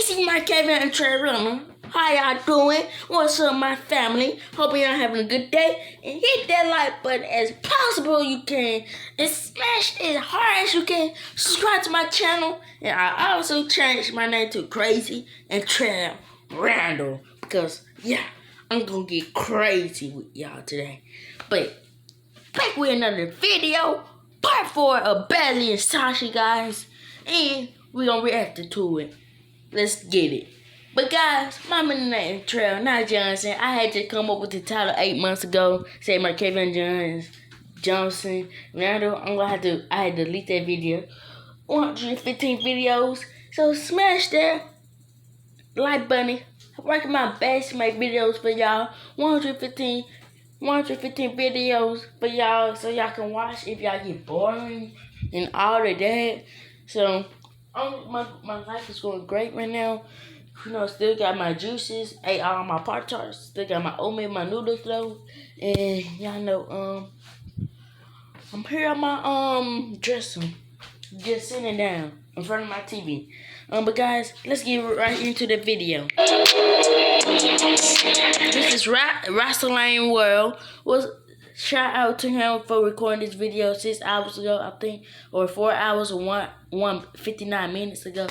This is my Kevin and Trevor. How y'all doing? What's up, my family? Hope y'all having a good day. And hit that like button as possible you can. And smash as hard as you can. Subscribe to my channel. And I also changed my name to Crazy and Trev Randall. Because, yeah, I'm going to get crazy with y'all today. But, back with another video. Part 4 of Baylay and Sasha, guys. And we're going to react to it. Let's get it. But guys, my name is Trev, not Johnson. I had to come up with the title 8 months ago. Say my Kevin Johnson. Randall, I had to delete that video. 115 videos. So smash that like button. I'm working my best to make videos for y'all. 115 videos for y'all, so y'all can watch if y'all get boring and all of that. So my life is going great right now. You know, still got my juices, ate all my Part4, still got my oatmeal, my noodles though. And y'all know, I'm here on my dresser, just sitting down in front of my TV. But guys, let's get right into the video. This is Wrestling World. Shout out to him for recording this video 6 hours ago, I think, or 4 hours or 59 minutes ago.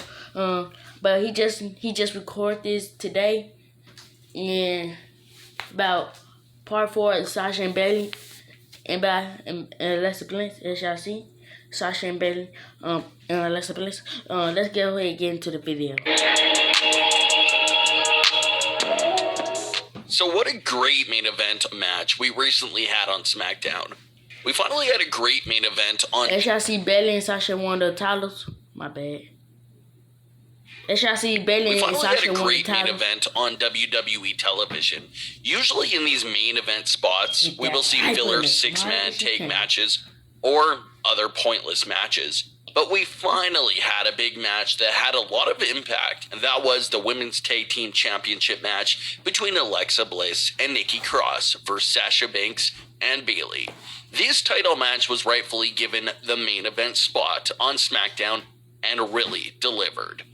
But he just recorded this today, and about Part 4 of Sasha and Baylay, and Alexa Bliss, as y'all see, Sasha and Baylay, and Alexa Bliss. Let's go ahead and get into the video. So what a great main event match we recently had on SmackDown. We finally had a great main event on... As y'all see, Baylay and Sasha won the titles. My bad. As y'all see, Baylay and Sasha won the titles. We finally had a great main event on WWE television. Usually in these main event spots, we will see filler 6-man tag matches or other pointless matches. But we finally had a big match that had a lot of impact, and that was the Women's Tag Team Championship match between Alexa Bliss and Nikki Cross versus Sasha Banks and Baylay. This title match was rightfully given the main event spot on SmackDown and really delivered.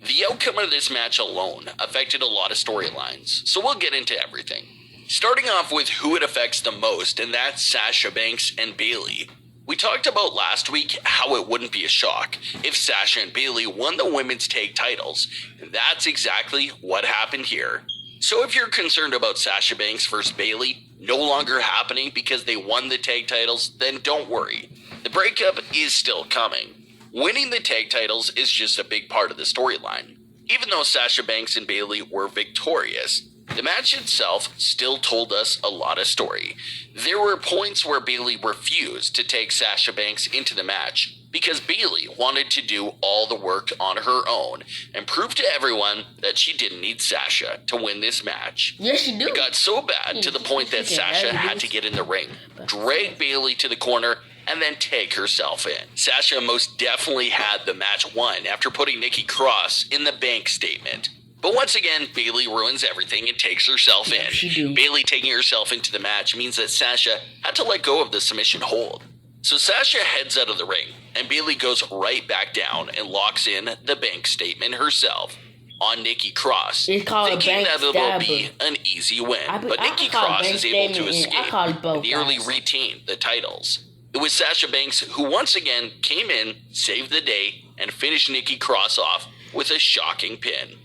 The outcome of this match alone affected a lot of storylines, so we'll get into everything. Starting off with who it affects the most, and that's Sasha Banks and Baylay. We talked about last week how it wouldn't be a shock if Sasha and Baylay won the women's tag titles, and that's exactly what happened here. So if you're concerned about Sasha Banks versus Baylay no longer happening because they won the tag titles, then don't worry. The breakup is still coming. Winning the tag titles is just a big part of the storyline. Even though Sasha Banks and Baylay were victorious, the match itself still told us a lot of story. There were points where Baylay refused to take Sasha Banks into the match because Baylay wanted to do all the work on her own and prove to everyone that she didn't need Sasha to win this match. Yes, she do. It got so bad to the point that Sasha had to get in the ring, drag Baylay to the corner, and then take herself in. Sasha most definitely had the match won after putting Nikki Cross in the bank statement. But once again, Baylay ruins everything and takes herself in. Baylay taking herself into the match means that Sasha had to let go of the submission hold. So Sasha heads out of the ring, and Baylay goes right back down and locks in the bank statement herself on Nikki Cross, thinking that it'll be an easy win. But Nikki Cross is able to escape and nearly retain the titles. It was Sasha Banks who once again came in, saved the day, and finished Nikki Cross off with a shocking pin.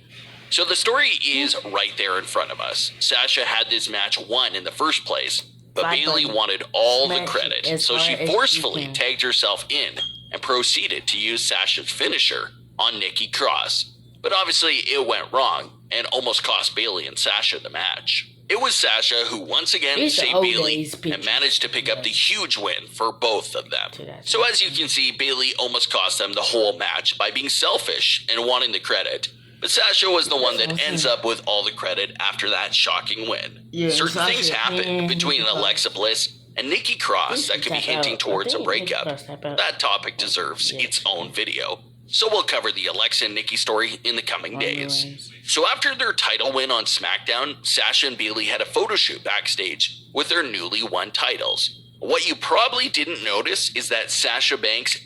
So the story is right there in front of us. Sasha had this match won in the first place, but Baylay wanted all the credit, so she forcefully tagged herself in and proceeded to use Sasha's finisher on Nikki Cross. But obviously it went wrong and almost cost Baylay and Sasha the match. It was Sasha who once again saved Baylay and managed to pick up the huge win for both of them. So as you can see, Baylay almost cost them the whole match by being selfish and wanting the credit. But Sasha was the one that ends up with all the credit after that shocking win. Certain things happened between Alexa Bliss and Nikki Cross that could be hinting towards a breakup. That topic deserves its own video. So we'll cover the Alexa and Nikki story in the coming days. So after their title win on SmackDown, Sasha and Baylay had a photo shoot backstage with their newly won titles. What you probably didn't notice is that Sasha Banks...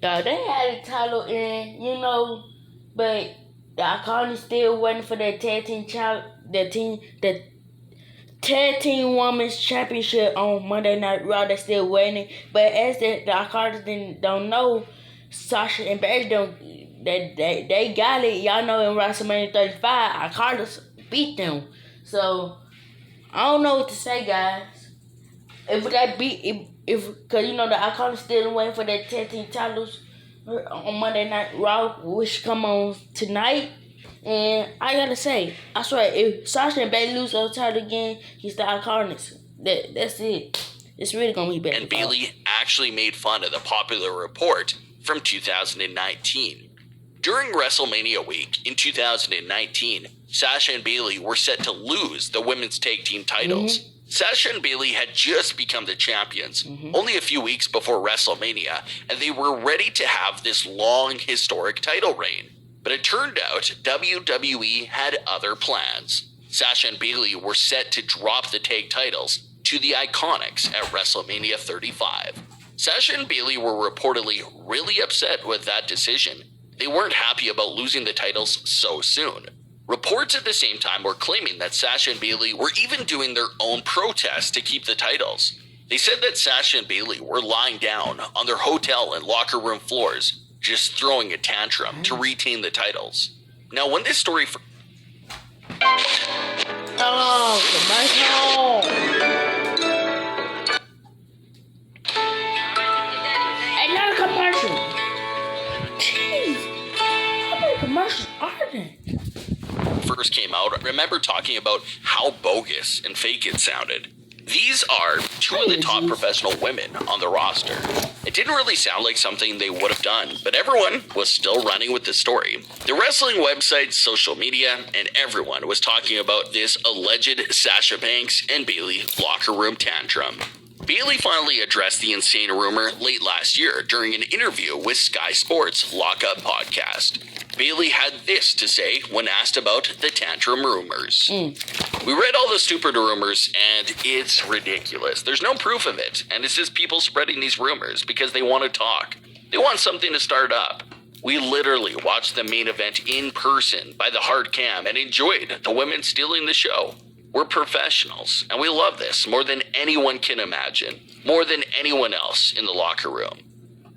they had a title in, but the Iconics still waiting for that tag team the tag team women's championship on Monday Night Raw. They're still waiting, but as the Iconics don't know, Sasha and Bayley they got it. Y'all know in WrestleMania 35, Iconics beat them. So I don't know what to say, guys. If that beat because you know the Iconics still waiting for that tag team titles on Monday Night Raw, which come on tonight. And I gotta say, I swear, if Sasha and Bayley lose the title again, he's the Iconics. That's it. It's really gonna be bad. And Bayley actually made fun of the popular report from 2019. During WrestleMania week in 2019, Sasha and Bayley were set to lose the women's tag team titles. Mm-hmm. Sasha and Bayley had just become the champions only a few weeks before WrestleMania, and they were ready to have this long, historic title reign. But it turned out WWE had other plans. Sasha and Bayley were set to drop the tag titles to the Iconics at WrestleMania 35. Sasha and Bayley were reportedly really upset with that decision. They weren't happy about losing the titles so soon. Reports at the same time were claiming that Sasha and Bayley were even doing their own protest to keep the titles. They said that Sasha and Bayley were lying down on their hotel and locker room floors, just throwing a tantrum to retain the titles. Now, when this story... Another commercial. Jeez, how many commercials are there? First came out, I remember talking about how bogus and fake it sounded. These are two of the top professional women on the roster. It didn't really sound like something they would have done, but everyone was still running with the story. The wrestling websites, social media, and everyone was talking about this alleged Sasha Banks and Bayley locker room tantrum. Bayley finally addressed the insane rumor late last year during an interview with Sky Sports' Lockup podcast. Bayley had this to say when asked about the tantrum rumors. We read all the stupid rumors, and it's ridiculous. There's no proof of it, and it's just people spreading these rumors because they want to talk. They want something to start up. We literally watched the main event in person by the hard cam and enjoyed the women stealing the show. We're professionals, and we love this more than anyone can imagine, more than anyone else in the locker room.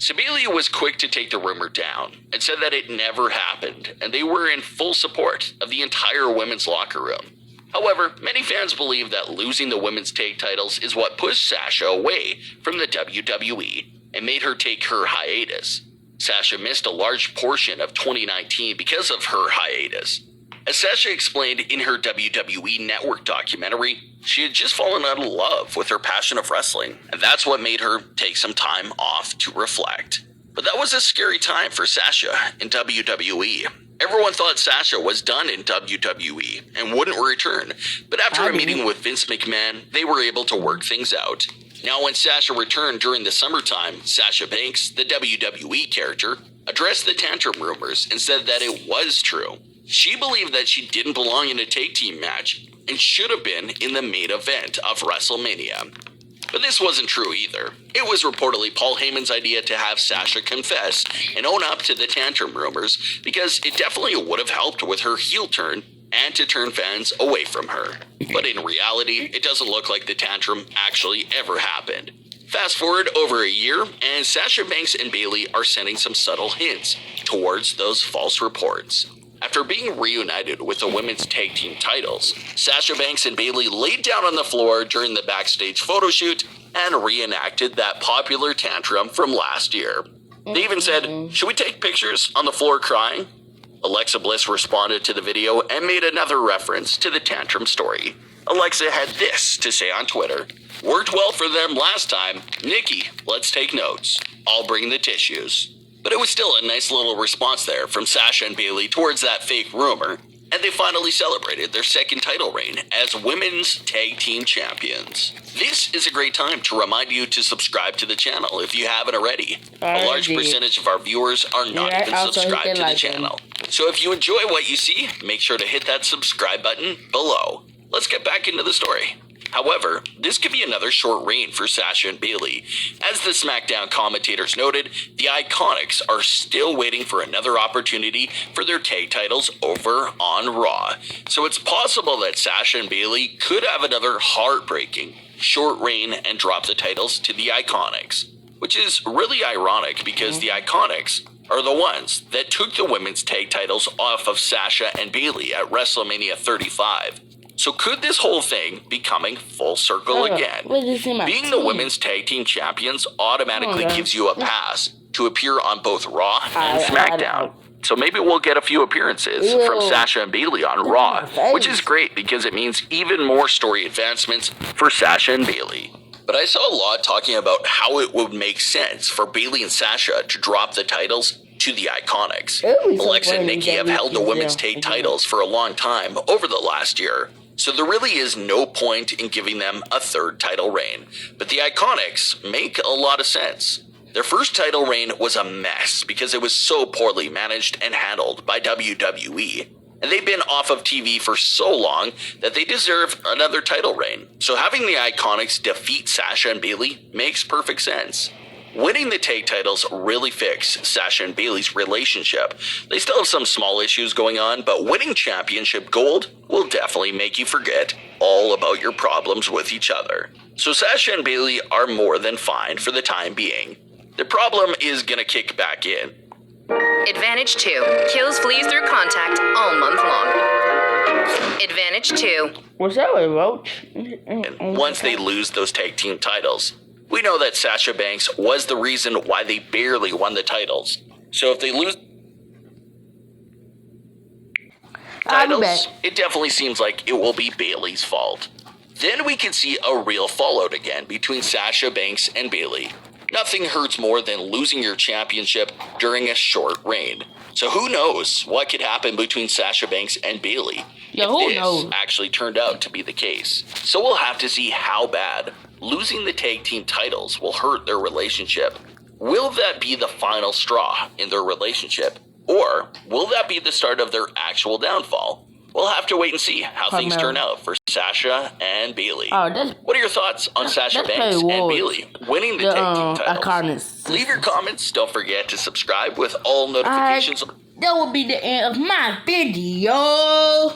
So Bayley was quick to take the rumor down and said that it never happened, and they were in full support of the entire women's locker room. However, many fans believe that losing the women's tag titles is what pushed Sasha away from the WWE and made her take her hiatus. Sasha missed a large portion of 2019 because of her hiatus. As Sasha explained in her WWE Network documentary, she had just fallen out of love with her passion of wrestling, and that's what made her take some time off to reflect. But that was a scary time for Sasha in WWE. Everyone thought Sasha was done in WWE and wouldn't return, but after a meeting with Vince McMahon, they were able to work things out. Now, when Sasha returned during the summertime, Sasha Banks, the WWE character, addressed the tantrum rumors and said that it was true. She believed that she didn't belong in a tag team match and should have been in the main event of WrestleMania. But this wasn't true either. It was reportedly Paul Heyman's idea to have Sasha confess and own up to the tantrum rumors because it definitely would have helped with her heel turn and to turn fans away from her. But in reality, it doesn't look like the tantrum actually ever happened. Fast forward over a year, and Sasha Banks and Bayley are sending some subtle hints towards those false reports. After being reunited with the women's tag team titles, Sasha Banks and Bayley laid down on the floor during the backstage photo shoot and reenacted that popular tantrum from last year. They even said, "Should we take pictures on the floor crying?" Alexa Bliss responded to the video and made another reference to the tantrum story. Alexa had this to say on Twitter: "Worked well for them last time. Nikki, let's take notes. I'll bring the tissues." But it was still a nice little response there from Sasha and Bayley towards that fake rumor, and they finally celebrated their second title reign as women's tag team champions. This is a great time to remind you to subscribe to the channel if you haven't already. A large percentage of our viewers are not even subscribed to the channel. So if you enjoy what you see, make sure to hit that subscribe button below. Let's get back into the story. However, this could be another short reign for Sasha and Bayley. As the SmackDown commentators noted, the Iconics are still waiting for another opportunity for their tag titles over on Raw. So it's possible that Sasha and Bayley could have another heartbreaking short reign and drop the titles to the Iconics, which is really ironic because the Iconics are the ones that took the women's tag titles off of Sasha and Bayley at WrestleMania 35. So could this whole thing be coming full circle again? Being the women's tag team champions automatically gives you a pass to appear on both Raw and SmackDown. So maybe we'll get a few appearances from Sasha and Bayley on Raw, which is great because it means even more story advancements for Sasha and Bayley. But I saw a lot talking about how it would make sense for Bayley and Sasha to drop the titles to the Iconics. Alexa and Nikki have held the women's tag titles for a long time over the last year, so there really is no point in giving them a third title reign. But the Iconics make a lot of sense. Their first title reign was a mess because it was so poorly managed and handled by WWE. And they've been off of TV for so long that they deserve another title reign. So having the Iconics defeat Sasha and Bayley makes perfect sense. Winning the tag titles really fixed Sasha and Bayley's relationship. They still have some small issues going on, but winning championship gold will definitely make you forget all about your problems with each other. So Sasha and Bayley are more than fine for the time being. The problem is gonna kick back in. Advantage 2. Kills fleas through contact all month long. Advantage 2. What's that way, Roach? Once they lose those tag team titles, we know that Sasha Banks was the reason why they barely won the titles. So if they lose titles, it definitely seems like it will be Bayley's fault. Then we can see a real fallout again between Sasha Banks and Bayley. Nothing hurts more than losing your championship during a short reign. So who knows what could happen between Sasha Banks and Bayley if this actually turned out to be the case. So we'll have to see how bad losing the tag team titles will hurt their relationship. Will that be the final straw in their relationship? Or will that be the start of their actual downfall? We'll have to wait and see how things turn out for Sasha and Bayley. What are your thoughts on Sasha Banks and Bayley winning the tag team titles? Leave your comments. Don't forget to subscribe with all notifications. That will be the end of my video.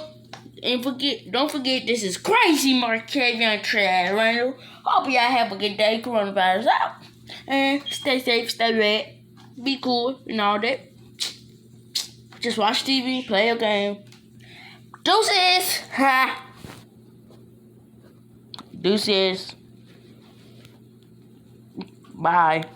And don't forget, this is Crazy Markavian Trash Randall. Hope y'all have a good day. Coronavirus out. And stay safe, stay red. Be cool and all that. Just watch TV, play a game. Deuces! Ha! Deuces. Bye.